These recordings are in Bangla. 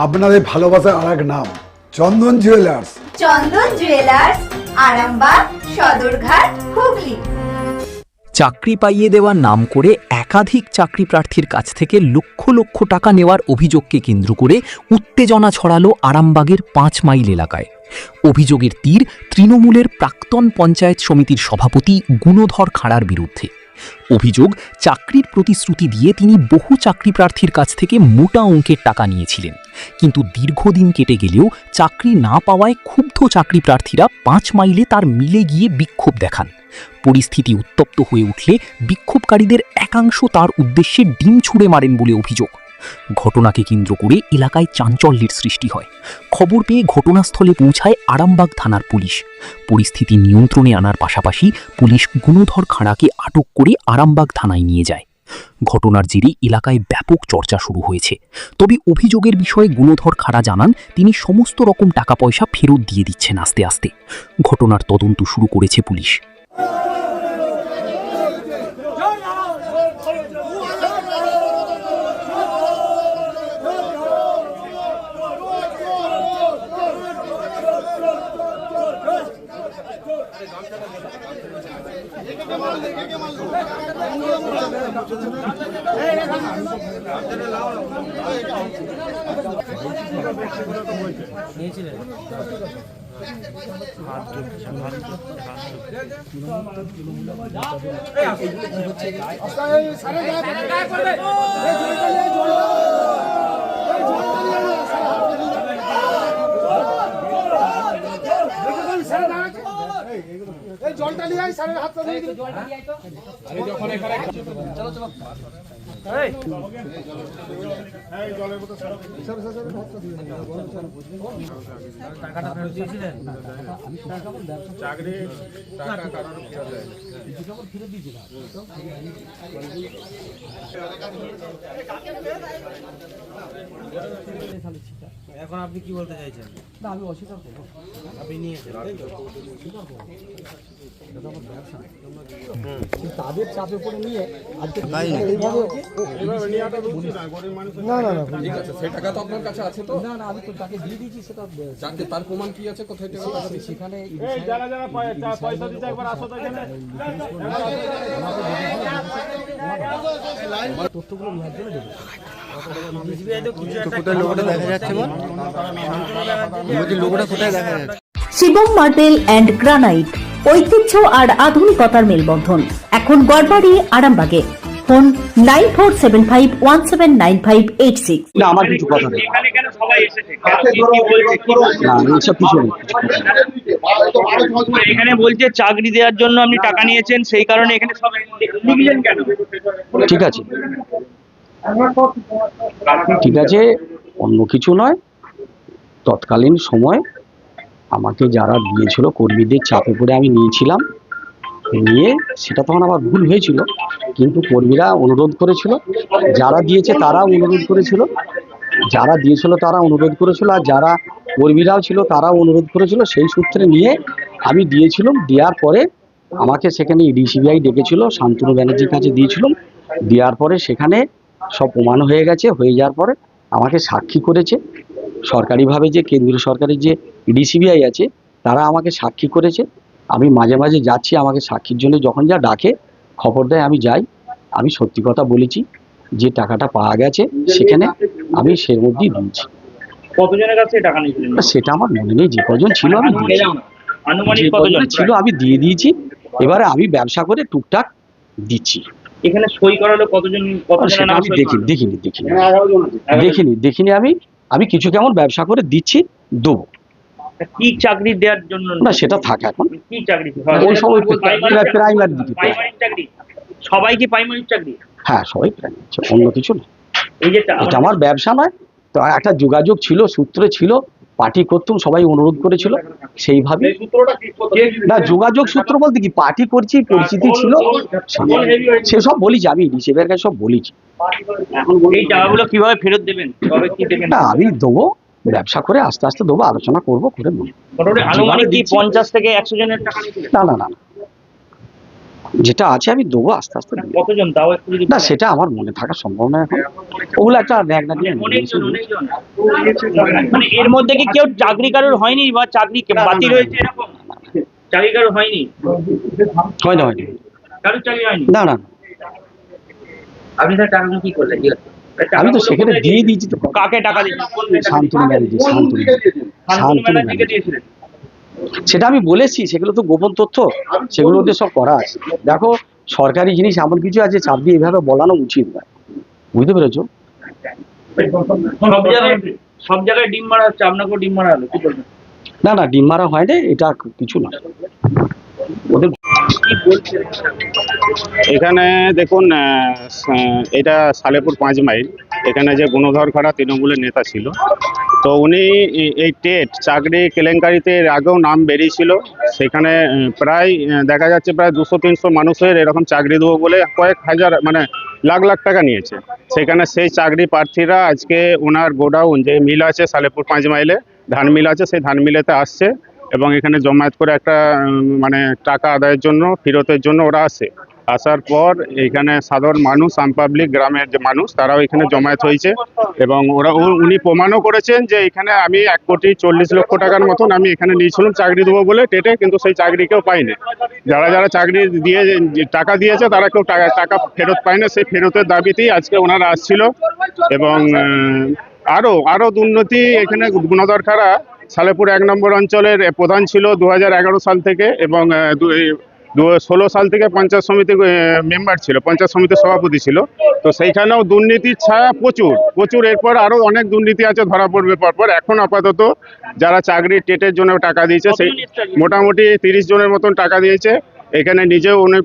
আপনাদের ভালোবাসার আর এক নাম চন্দন জুয়েলার্স। চন্দন জুয়েলার্স, আরামবাগ, সদরঘাট, হুগলি। চাকরি পাইয়ে দেওয়ার নাম করে একাধিক চাকরি প্রার্থীর কাছ থেকে লক্ষ লক্ষ টাকা নেওয়ার অভিযোগকে কেন্দ্র করে উত্তেজনা ছড়ালো আরামবাগের 5 মাইল এলাকায়। অভিযোগের তীর তৃণমূলের প্রাক্তন পঞ্চায়েত সমিতির সভাপতি গুণধর খাঁড়ার বিরুদ্ধে। অভিযোগ, চাকরির প্রতিশ্রুতি দিয়ে তিনি বহু চাকরি প্রার্থীর কাছ থেকে মোটা অঙ্কের টাকা নিয়েছিলেন, কিন্তু দীর্ঘদিন কেটে গেলেও চাকরি না পাওয়ায় ক্ষুব্ধ চাকরি প্রার্থীরা 5 মাইলে তার মিলে গিয়ে বিক্ষোভ দেখান। পরিস্থিতি উত্তপ্ত হয়ে উঠলে বিক্ষোভকারীদের একাংশ তার উদ্দেশ্যে ডিম ছুঁড়ে মারেন বলে অভিযোগ। ঘটনাকে কেন্দ্র করে এলাকায় চাঞ্চল্যের সৃষ্টি হয়। খবর পেয়ে ঘটনাস্থলে পৌঁছায় আরামবাগ থানার পুলিশ। পরিস্থিতি নিয়ন্ত্রণে আনার পাশাপাশি পুলিশ গুণধর খাঁড়াকে আটক করে আরামবাগ থানায় নিয়ে যায়। ঘটনার জেরে এলাকায় ব্যাপক চর্চা শুরু হয়েছে। তবে অভিযোগের বিষয়ে গুণধর খাঁড়া জানান তিনি সমস্ত রকম টাকা পয়সা ফেরত দিয়ে দিচ্ছেন আস্তে আস্তে। ঘটনার তদন্ত শুরু করেছে পুলিশ। জলটা নিয়ে আয়, স্যারের হাতটা দিয়ে দিন। আরে যখন এখানে চলো চলো এই জলের বোতল স্যার হাতটা দিয়ে দিন। টাকাটা ফেরত দিয়েছিলেন? চাকরি টাকা কারণ কিছু খবর ফেরত দিয়েছিলাম। এখন আপনি কি বলতে চাইছেন? না, আমি অস্বীকার করবো। আপনি নিয়েছেন তাদের চাপে পড়ে নিয়ে আজকে না ঠিক আছে, সেই টাকা তো আপনার কাছে আছে তো? না আমি তো তাকে দিয়ে দিয়েছি, সেটা তার প্রমাণ কি আছে? কোথায় টাকা আছে সেখানে? যারা যারা পয়সা দিতে একবার আসো তো এখানে, তথ্যগুলো নেওয়ার জন্য দেবো। শিবম মার্বেল অ্যান্ড গ্রানাইট, ঐতিহ্য আর আধুনিকতার মেলবন্ধন, এখন গড়বাড়ি, আরামবাগে। ফোন 9475179586। না, আমার কিছু কথা নেই। এখানে বলছে চাকরি দেওয়ার জন্য আপনি টাকা নিয়েছেন, সেই কারণে এখানে সব লিখলেন কেন? ঠিক আছে ঠিক আছে, অন্য কিছু নয়। তৎকালীন সময় আমাকে যারা দিয়েছিল, কর্মীদের চাপে পড়ে আমি নিয়েছিলাম, নিয়ে সেটা তখন আমার ভুল হয়েছিল, কিন্তু কর্মীরা অনুরোধ করেছিল, যারা দিয়েছে তারা অনুরোধ করেছিল, যারা দিয়েছিল তারা অনুরোধ করেছিল, আর যারা কর্মীরাও ছিল তারাও অনুরোধ করেছিল। সেই সূত্রে নিয়ে আমি দিয়েছিলাম। দেওয়ার পরে আমাকে সেখানে ইডি-সিবিআই ডেকেছিল, শান্তনু ব্যানার্জির কাছে দিয়েছিলাম। দেওয়ার পরে সেখানে সব প্রমাণ হয়ে গেছে। হয়ে যাওয়ার পরে আমাকে সাক্ষী করেছে সরকারিভাবে, যে কেন্দ্রীয় সরকারের যে ইডি-সিবিআই আছে তারা আমাকে সাক্ষী করেছে। আমি মাঝে মাঝে যাচ্ছি, আমাকে সাক্ষীর জন্য যখন যা ডাকে, খবর দেয়, আমি যাই। আমি সত্যি কথা বলেছি, যে টাকাটা পাওয়া গেছে সেখানে আমি সের মধ্যেই দিয়েছি। কতজনের কাছে টাকা নিয়েছিলেন? সেটা আমার মনে নেই, যে কজন ছিল আমি দিয়েছি, যে কজন ছিল আমি দিয়ে দিয়েছি। এবারে আমি ব্যবসা করে টুকটাক দিচ্ছি। এখানে সই করালো কতজন? সেটা আমি দেখিনি। আমি কিছু কেমন ব্যবসা করে দিচ্ছি, দেবো। কি চাকরি দেওয়ার জন্য? না, সেটা থাকে এখন। কি চাকরি? ওই সময় প্রাইমারি দিতে। চাকরি সবাই কি প্রাইমারি চাকরি? হ্যাঁ, সবাই প্রাইমারি, অন্য কিছু না। এই যে এটা আমার ব্যবসা নয় তো, একটা যোগাযোগ ছিল, সূত্রে ছিল, পার্টি করতুম, সবাই অনুরোধ করেছিল, সেইভাবে। না, যোগাযোগ সূত্র বলতে কি, পার্টি করছি, পরিচিতি ছিল, সেসব বলেছি আমি, ডিসিএর কাছে সব বলেছি। এই টাকাগুলো কিভাবে ফেরত দেবেন? না, আমি দেবো, ব্যবসা করে আস্তে আস্তে দেবো, আলোচনা করবো, করে দেবো। আনুমানিক কি 50 থেকে 100 জনের টাকা নিয়েছিলেন? না না না, যেটা আছে আমি দেবো আস্তে আস্তে দিয়ে দেবো। কতজন তাও একটু যদি না সেটা আমার মনে থাকা সম্ভব না এখন, ওগুলো একটা ব্যাগ না দিয়ে অনেকজন মানে এর মধ্যে কি কেউ চাকরি কারোর হয়নি বা চাকরি বাতিল হয়েছে এরকম চাকরি কারোর হয়নি হয়নি হয়নি কারোর চাকরি হয়নি না না আপনি স্যার টাকাগুলো কি করলেন আমি তো সেখানে দিয়ে দিয়েছি তো। কাকে টাকা দিয়েছিলেন শান্তনু ব্যানার্জি শান্তনু শান্তনু ব্যানার্জিকে দিয়েছিলেন সেটা আমি বলেছি, সেগুলো তো গোপন তথ্য, সেগুলো ওদের সব করা আছে। দেখো সরকারি জিনিস এমন কিছু আছে চাপ দিয়ে এভাবে বলানো উচিত না, বুঝতে পেরেছো? সব জায়গায় ডিম মারা হচ্ছে, আপনাকেও ডিম মারা হলো, কি বলবেন? না না ডিম মারা হয় না, এটা কিছু না ওদের। কি বলছেন? এখানে দেখুন এটা সালেপুর 5 মাইল, এখানে যে গুণধর খাড়া তৃণমূলের নেতা ছিল, তো উনি এই টেট চাকরি কেলেঙ্কারিতে এর আগেও নাম বেরিয়েছিল। সেখানে প্রায় দেখা যাচ্ছে প্রায় 200-300 মানুষের এরকম চাকরি দেবো বলে কয়েক হাজার মানে লাখ লাখ টাকা নিয়েছে। সেখানে সেই চাকরি প্রার্থীরা আজকে ওনার গোডাউন যে মিল আছে সালেপুর 5 মাইলে ধান মিল আছে, সেই ধান মিলেতে আসছে এবং এখানে জমায়েত করে একটা মানে টাকা আদায়ের জন্য ফেরতের জন্য ওরা আসে। আসার পর এখানে সাধারণ মানুষ আম পাবলিক গ্রামের যে মানুষ তারাও এখানে জমায়েত হয়েছে এবং উনি প্রমাণও করেছেন যে এখানে আমি 1,40,00,000 টাকার মতন আমি এখানে নিয়েছিলাম চাকরি দেবো বলে টেটে, কিন্তু সেই চাকরি কেউ পাইনি। যারা যারা চাকরি দিয়ে টাকা দিয়েছে তারা কেউ টাকা ফেরত পায়নি। সেই ফেরতের দাবিতেই আজকে ওনারা আসছিল এবং আরও দুর্নীতি এখানে গুণধর খাড়া সালেপুর 1 নম্বর অঞ্চলের প্রধান ছিল 2011 সাল থেকে এবং 2016 সাল থেকে পঞ্চায়েত সমিতি মেম্বার ছিল, পঞ্চায়েত সমিতির সভাপতি ছিল। তো সেইখানেও দুর্নীতির ছায়া প্রচুর। এরপর আরও অনেক দুর্নীতি আছে, ধরা পড়বে পরপর। এখন আপাতত যারা চাকরি টেটের জন্য টাকা দিয়েছে সেই মোটামুটি 30 জনের মতন টাকা দিয়েছে। এখানে নিজেও উনি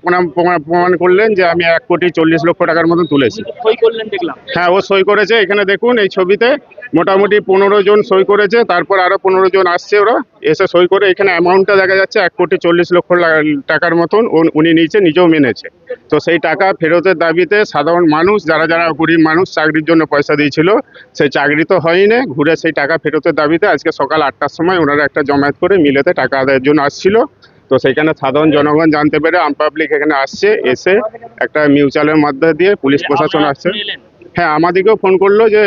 প্রমাণ করলেন যে আমি 1,40,00,000 টাকার মতন তুলেছি। সই করলেন দেখলাম। হ্যাঁ ও সই করেছে, এখানে দেখুন এই ছবিতে মোটামুটি 15 জন সই করেছে, তারপর আরো 15 জন আসছে, ওরা এসে সই করে এখানে অ্যামাউন্টটা দেখা যাচ্ছে 1,40,00,000 টাকার মতন উনি নিচে নিজেও মেনেছে। তো সেই টাকা ফেরতের দাবিতে সাধারণ মানুষ যারা গরিব মানুষ চাকরির জন্য পয়সা দিয়েছিল, সেই চাকরি তো হয়নি, ঘুরে সেই টাকা ফেরতের দাবিতে আজকে সকাল 8টার সময় ওনারা একটা জমায়েত করে মিলেতে টাকা আদায়ের জন্য আসছিল। তো সেখানে সাধারণ জনগণ জানতে পেরে আম পাবলিক এখানে আসছে, এসে একটা মিউচুয়ালের মধ্যে দিয়ে পুলিশ প্রশাসন আসছে। হ্যাঁ আমাদেরকেও ফোন করলো যে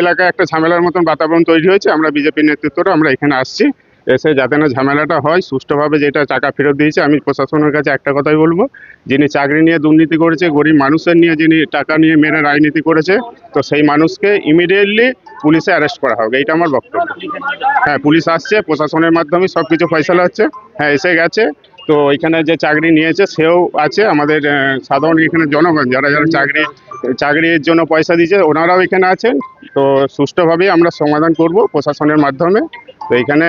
এলাকায় একটা ঝামেলার মতন বাতাবরণ তৈরি হয়েছে, আমরা বিজেপির নেতৃত্বরা আমরা এখানে আসছি, এসে যাতে না ঝামেলাটা হয় সুষ্ঠুভাবে যেটা টাকা ফেরত দিয়েছে। আমি প্রশাসনের কাছে একটা কথাই বলবো, যিনি চাকরি নিয়ে দুর্নীতি করেছে, গরিব মানুষের নিয়ে যিনি টাকা নিয়ে মেরে রাজনীতি করেছে, তো সেই মানুষকে ইমিডিয়েটলি পুলিশে অ্যারেস্ট করা হবে, এইটা আমার বক্তব্য। হ্যাঁ পুলিশ আসছে, প্রশাসনের মাধ্যমে সব কিছু ফয়সালা হচ্ছে। হ্যাঁ এসে গেছে, তো এখানে যে চাকরি নিয়েছে সেও আছে, আমাদের সাধারণ এখানে জনগণ যারা যারা চাকরির জন্য পয়সা দিয়েছে ওনারাও এখানে আছেন। তো সুষ্ঠুভাবেই আমরা সমাধান করব প্রশাসনের মাধ্যমে। তো এখানে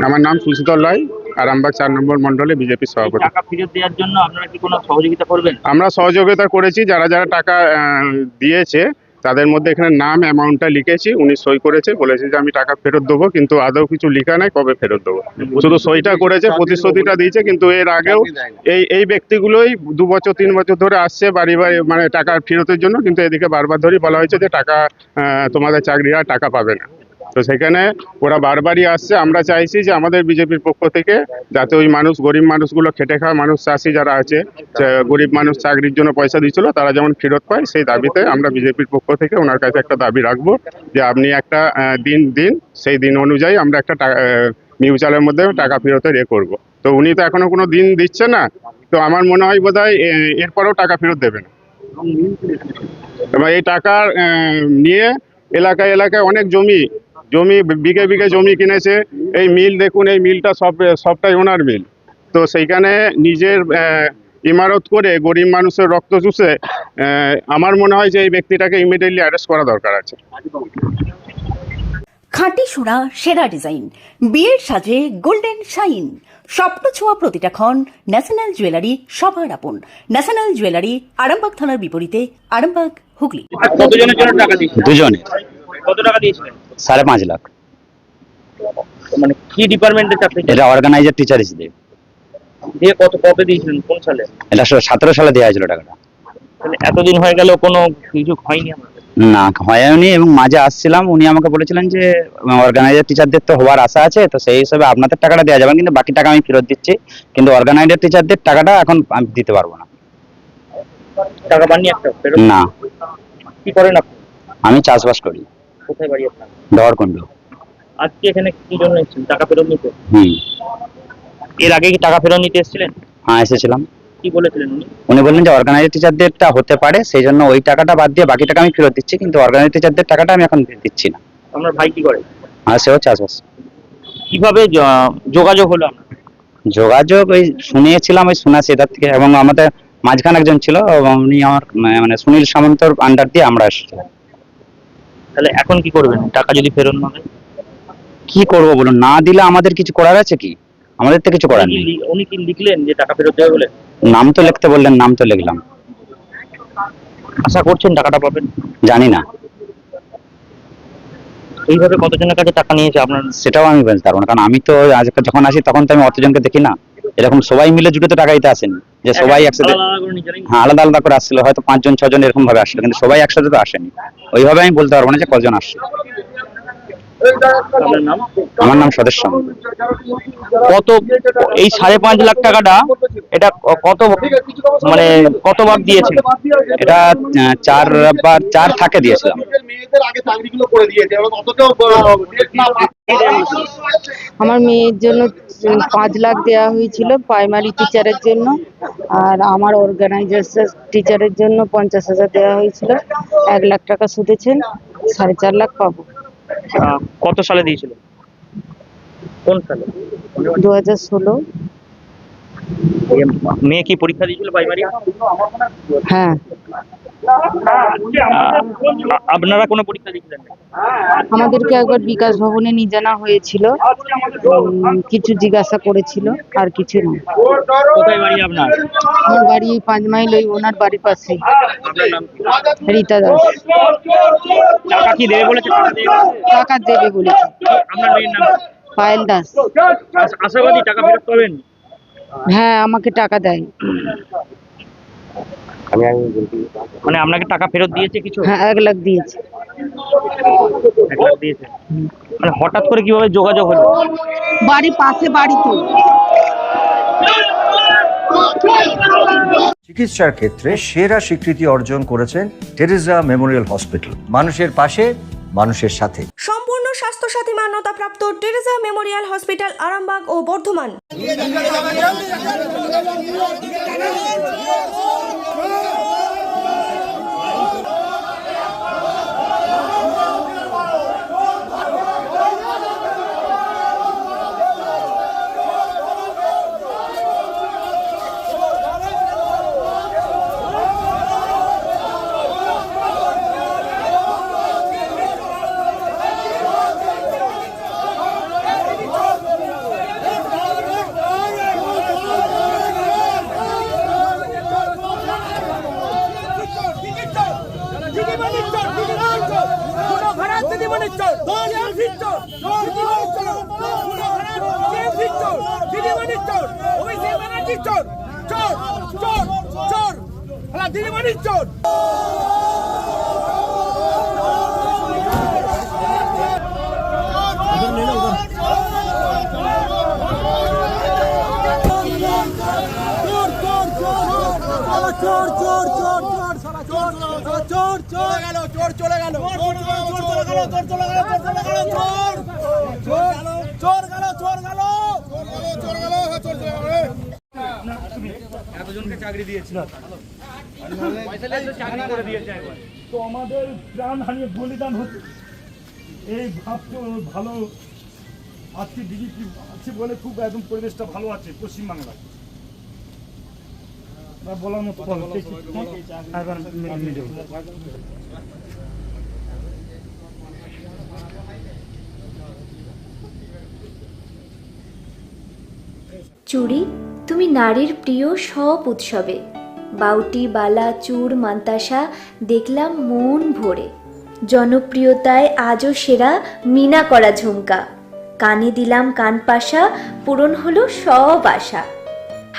আমার নাম সুশীতল রায়, আরামবাগ 4 নম্বর মণ্ডলে বিজেপির সভাপতি। টাকা ফেরত দেওয়ার জন্য আপনারা কি কোনো সহযোগিতা করবেন? আমরা সহযোগিতা করেছি, যারা যারা টাকা দিয়েছে তাদের মধ্যে এখানে নাম অ্যামাউন্টটা লিখেছি, উনি সই করেছে, বলেছে যে আমি টাকা ফেরত দেবো, কিন্তু আদৌ কিছু লেখা নাই কবে ফেরত দেবো, শুধু সইটা করেছে, প্রতিশ্রুতিটা দিয়েছে। কিন্তু এর আগেও এই ব্যক্তিগুলোই 2 বছর 3 বছর ধরে আসছে বাড়ি মানে টাকা ফেরতের জন্য, কিন্তু এদিকে বারবার ধরেই বলা হয়েছে যে টাকা তোমাদের চাকরিরা টাকা পাবে না। তো সেখানে ওরা বারবারই আসছে। আমরা চাইছি যে আমাদের বিজেপির পক্ষ থেকে যাতে ওই মানুষ, গরিব মানুষগুলো, খেটে খাওয়া মানুষ, চাষি যারা আছে, গরিব মানুষ চাকরির জন্য পয়সা দিয়েছিল, তারা যেমন ফেরত পায়, সেই দাবিতে আমরা বিজেপির পক্ষ থেকে ওনার কাছে একটা দাবি রাখবো যে আপনি একটা দিন সেই দিন অনুযায়ী আমরা একটা মিউচুয়ালের মধ্যে টাকা ফেরতের করব। তো উনি তো এখনো কোনো দিন দিচ্ছে না, তো আমার মনে হয় বোধহয় এরপরেও টাকা ফেরত দেবে না। এবার এই টাকা নিয়ে এলাকায় অনেক জমি বিঘে বিঘে জমি কিনেছে। এই মিল দেখুন, এই মিলটা সবটাই ওনার মিল। তো সেইখানে নিজের ইমারত করে গরিব মানুষের রক্ত চুষে, আমার মনে হয় যে এই ব্যক্তিটাকে ইমিডিয়েটলি অ্যারেস্ট করা দরকার আছে। খাঁটি সোনা, সেরা ডিজাইন, বিয়ের সাজে গোল্ডেন শাইন, স্বপ্ন ছোঁয়া প্রতিটা ক্ষণ। ন্যাশনাল জুয়েলারি সবার আপন। ন্যাশনাল জুয়েলারি, আরামবাগ থানার বিপরীতে, আরামবাগ, হুগলি। কতজনের জন্য টাকা দিয়েছিলেন? 2 জনের কত টাকা দিয়েছিলেন? 5.5 লাখ। মানে কি ডিপার্টমেন্টে চাকরি? এটা অর্গানাইজার টিচার হিসেবে। দিয়ে কবে দিয়েছিলেন, কোন সালে? এটা 17 সালে দেওয়া হয়েছিল টাকাটা। এতদিন হয়ে গেল কোনো কিছু হয়নি? না হয়নি, এবং মাঝে আসছিলাম, উনি আমাকে বলেছিলেন যে অর্গানাইজার টিচারদের তো হওয়ার আশা আছে, তো সেই হিসাবে আপনাদের টাকাটা দেওয়া যাবে, কিন্তু বাকি টাকা আমি ফেরত দিচ্ছি, কিন্তু অর্গানাইজার টিচারদের টাকাটা এখন আমি দিতে পারবো না। টাকা পাননি একটা ফেরত? না, কি করেন আপনি? আমি চাষবাস করি। কোথায় বাড়ি আপনার? দহরকুণ্ড। আজকে এখানে কি জন্য এসেছেন? টাকা ফেরত নিতে? হুম। এর আগে কি টাকা ফেরত নিতে এসেছিলেন? হ্যাঁ, এসেছিলাম। কি বলেছিলেন উনি? উনি বললেন যে অর্গানাইজার টিচারদেরটা হতে পারে, সেই জন্য ওই টাকাটা বাদ দিয়ে বাকি টাকা আমি ফেরত দিচ্ছি, কিন্তু অর্গানাইজার টিচারদের টাকাটা আমি এখন দিচ্ছি না। আপনার ভাই কি করে? আর সেও চাষবাস। কিভাবে যোগাযোগ হলো আপনার? যোগাযোগ ওই শুনিয়েছিলাম, ওই শোনা সেটার থেকে, এবং আমাদের মাঝখানে একজন ছিল, এবং উনি আমার মানে সুনীল সামন্তর আন্ডার দিয়ে আমরা এসেছিলাম। তাহলে এখন কি করবেন টাকা যদি ফেরত না দেয়? কি করবো বলুন, না দিলে আমাদের কিছু করার আছে কি? আমাদের তো কিছু করার নেই। উনি কি লিখলেন যে টাকা ফেরত দেবে বলে? নাম তো লিখতে বললেন, নাম তো লিখলাম। আশা করছেন টাকাটা পাবেন? জানি না, এইভাবে কতজনের কাছে টাকা নিয়েছে আপনার? সেটাও আমি বলতে পারবো না, কারণ আমি তো যখন আসি তখন তো আমি অতজনকে দেখি না। এরকম সবাই মিলে জুটে তো টাকা দিতে আসেনি, যে সবাই একসাথে। হ্যাঁ, আলাদা আলাদা করে আসছিল, হয়তো 5 জন 6 জন এরকম ভাবে আসছিল, কিন্তু সবাই একসাথে তো আসেনি। ওইভাবে আমি বলতে পারবো না যে কজন আসছে। আপনার নাম? আমার নাম স্বদেশ সামন্ত। কত এই 5.5 লাখ টাকাটা এটা কত মানে কতবার দিয়েছে? এটা 4 থাকে দিয়েছিলাম। আমার মেয়ের জন্য 5 লাখ দেওয়া হয়েছিল প্রাইমারি টিচারের জন্য, আর আমার অর্গানাইজার টিচারের জন্য 50,000 দেওয়া হয়েছিল। 1 লাখ টাকা সুদেছেন, 4.5 লাখ পাবো। কত সালে দিয়েছিল? কোন সালে? 2016। মেয়ে কি পরীক্ষা দিয়েছিল প্রাইমারি? হ্যাঁ। আপনারা কোনো পরীক্ষা দিয়েছিলেন? আমাদেরকে একবার বিকাশ ভবনে নিয়ে জানা হয়েছিল, কিছু জিজ্ঞাসা করেছিল, আর কিছু না। কোথায় বাড়ি আপনার? আমার বাড়ি 5 মাইল, ওই ওনার বাড়ির পাশে। আপনার নাম কি? রীতা দাস। টাকা কি দেবে বলেছে? টাকা দেবে বলেছে। আপনার মেয়ের নাম? পায়েল দাস। আশাবাদী টাকা ফেরত পাবেন? হ্যাঁ, আমাকে টাকা দেয়। মানে আপনাকে টাকা ফেরত দিয়েছে কিছু? হ্যাঁ, 1 লাখ দিয়েছে। 1 লাখ দিয়েছে। মানে হঠাৎ করে কিভাবে যোগাযোগ হলো? বাড়ি পাশে, বাড়ি তো। চিকিৎসার ক্ষেত্রে সেরা স্বীকৃতি অর্জন করেছেন টেরেজা মেমোরিয়াল হসপিটাল। মানুষের পাশে, মানুষের সাথে। সম্পূর্ণ স্বাস্থ্যসাথী মান্যতাপ্রাপ্ত টেরেজা মেমোরিয়াল হসপিটাল, আরামবাগ ও বর্ধমান। এতজনকে চাকরি দিয়েছিল, চাকরি করে দিয়েছে একবার। তো আমাদের প্রাণ হারিয়ে বলিদান হচ্ছে, এই ভাবছো ভালো আজকে ডিজিপি আছে বলে খুব একদম পরিবেশটা ভালো আছে পশ্চিমবাংলায়, বলার মতো। চুড়ি, তুমি নারীর প্রিয় সব উৎসবে। বাউটি, বালা, চূড়, মান্তাসা দেখলাম মন ভরে। জনপ্রিয়তায় আজও সেরা মিনা করা ঝুমকা। কানে দিলাম কানপাশা, পূরণ হলো সব আশা।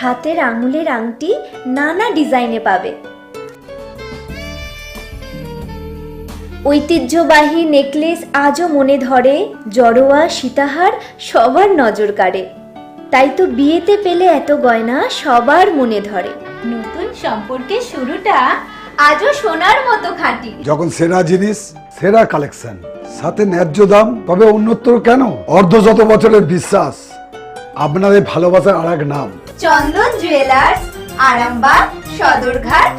হাতের আঙুলের আংটি নানা ডিজাইনে পাবে। ঐতিহ্যবাহী নেকলেস আজও মনে ধরে, জড়োয়া সীতাহার সবার নজর কাড়ে। তাই তো বিয়েতে পেলে এত গয়না সবার মনে ধরে। নতুন সম্পর্কের শুরুটা আজও সোনার মতো খাঁটি। যখন সেরা জিনিস, সেরা কালেকশন, সাথে ন্যায্য দাম, তবে উন্নতর কেন? অর্ধশত বছরের বিশ্বাস, আপনাদের ভালোবাসার আর এক নাম চন্দন জুয়েলার্স, আরামবাগ, সদরঘাট,